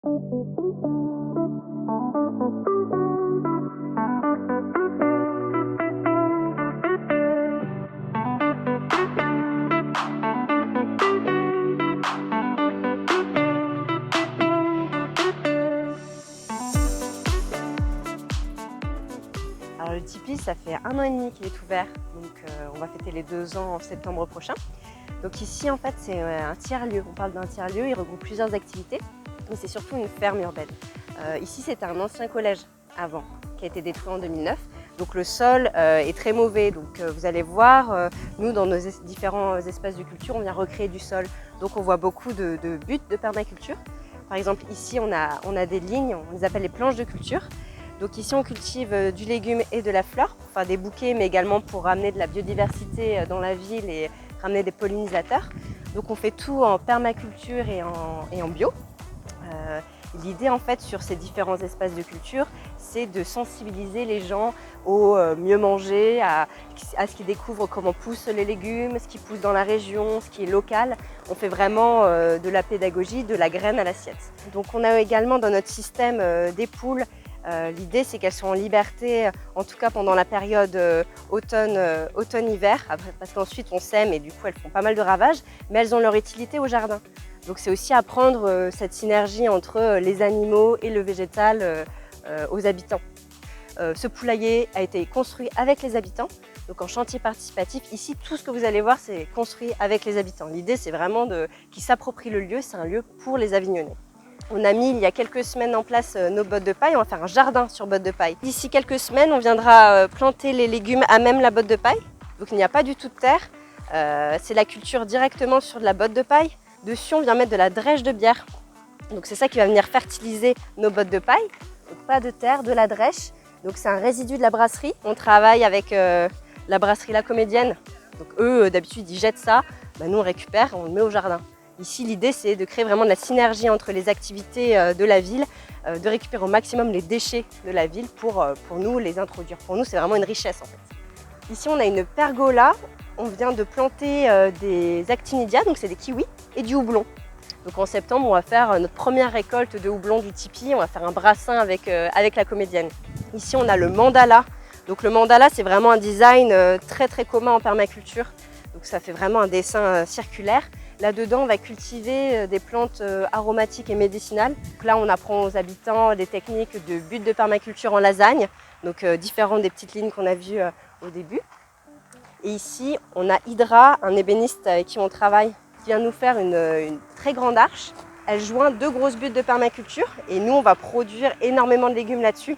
Alors le Tipeee, ça fait 1 an et demi qu'il est ouvert, donc on va fêter les 2 ans en septembre prochain. Donc ici en fait c'est un tiers-lieu, on parle d'un tiers-lieu, il regroupe plusieurs activités, mais c'est surtout une ferme urbaine. Ici c'était un ancien collège avant, qui a été détruit en 2009. Donc le sol est très mauvais, donc vous allez voir, nous dans nos différents espaces de culture, on vient recréer du sol. Donc on voit beaucoup de buts de permaculture. Par exemple ici on a des lignes, on les appelle les planches de culture. Donc ici on cultive du légume et de la fleur, pour faire des bouquets, mais également pour ramener de la biodiversité dans la ville et ramener des pollinisateurs. Donc on fait tout en permaculture et en bio. L'idée en fait sur ces différents espaces de culture, c'est de sensibiliser les gens au mieux manger, à ce qu'ils découvrent comment poussent les légumes, ce qui pousse dans la région, ce qui est local. On fait vraiment de la pédagogie, de la graine à l'assiette. Donc on a également dans notre système des poules. L'idée c'est qu'elles sont en liberté, en tout cas pendant la période automne-hiver, parce qu'ensuite on sème et du coup elles font pas mal de ravages, mais elles ont leur utilité au jardin. Donc c'est aussi apprendre cette synergie entre les animaux et le végétal aux habitants. Ce poulailler a été construit avec les habitants, donc en chantier participatif. Ici, tout ce que vous allez voir, c'est construit avec les habitants. L'idée, c'est vraiment qu'ils s'approprient le lieu, c'est un lieu pour les Avignonnais. On a mis il y a quelques semaines en place nos bottes de paille, on va faire un jardin sur bottes de paille. D'ici quelques semaines, on viendra planter les légumes à même la botte de paille, donc il n'y a pas du tout de terre, c'est la culture directement sur de la botte de paille. Dessus, on vient mettre de la drèche de bière, donc c'est ça qui va venir fertiliser nos bottes de paille. Donc pas de terre, de la drèche, donc c'est un résidu de la brasserie. On travaille avec la brasserie La Comédienne, donc eux d'habitude ils jettent ça, nous on récupère et on le met au jardin. Ici, l'idée, c'est de créer vraiment de la synergie entre les activités de la ville, de récupérer au maximum les déchets de la ville pour nous les introduire. Pour nous, c'est vraiment une richesse en fait. Ici, on a une pergola. On vient de planter des actinidias, donc c'est des kiwis, et du houblon. Donc en septembre, on va faire notre première récolte de houblon du Tipeee. On va faire un brassin avec la Comédienne. Ici, on a le mandala. Donc le mandala, c'est vraiment un design très très commun en permaculture. Donc ça fait vraiment un dessin circulaire. Là-dedans, on va cultiver des plantes aromatiques et médicinales. Donc là, on apprend aux habitants des techniques de butte de permaculture en lasagne, donc différentes des petites lignes qu'on a vues au début. Et ici, on a Hydra, un ébéniste avec qui on travaille, qui vient nous faire une très grande arche. Elle joint 2 grosses buttes de permaculture et nous, on va produire énormément de légumes là-dessus.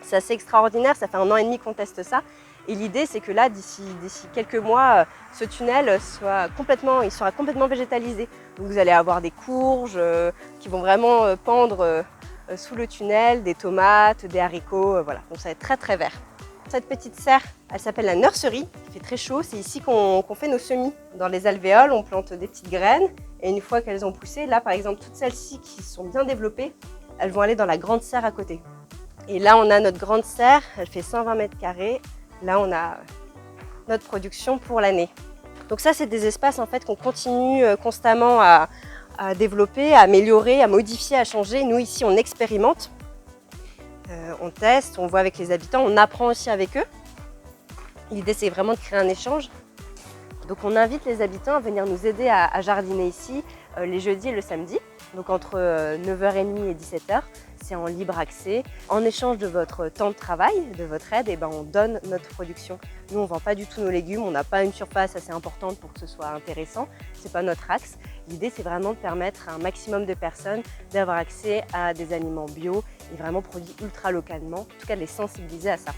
C'est assez extraordinaire, ça fait 1 an et demi qu'on teste ça. Et l'idée, c'est que là, d'ici quelques mois, ce tunnel sera complètement végétalisé. Donc vous allez avoir des courges qui vont vraiment pendre sous le tunnel, des tomates, des haricots, voilà. Donc ça va être très très vert. Cette petite serre, elle s'appelle la nursery. Il fait très chaud, c'est ici qu'on fait nos semis. Dans les alvéoles, on plante des petites graines et une fois qu'elles ont poussé, là par exemple, toutes celles-ci qui sont bien développées, elles vont aller dans la grande serre à côté. Et là, on a notre grande serre, elle fait 120 mètres carrés. Là, on a notre production pour l'année. Donc ça, c'est des espaces en fait qu'on continue constamment à développer, à améliorer, à modifier, à changer. Nous, ici, on expérimente, on teste, on voit avec les habitants, on apprend aussi avec eux. L'idée, c'est vraiment de créer un échange. Donc on invite les habitants à venir nous aider à jardiner ici les jeudis et le samedi. Donc entre 9h30 et 17h, c'est en libre accès. En échange de votre temps de travail, de votre aide, on donne notre production. Nous, on ne vend pas du tout nos légumes, on n'a pas une surface assez importante pour que ce soit intéressant. Ce n'est pas notre axe. L'idée, c'est vraiment de permettre à un maximum de personnes d'avoir accès à des aliments bio et vraiment produits ultra localement, en tout cas de les sensibiliser à ça.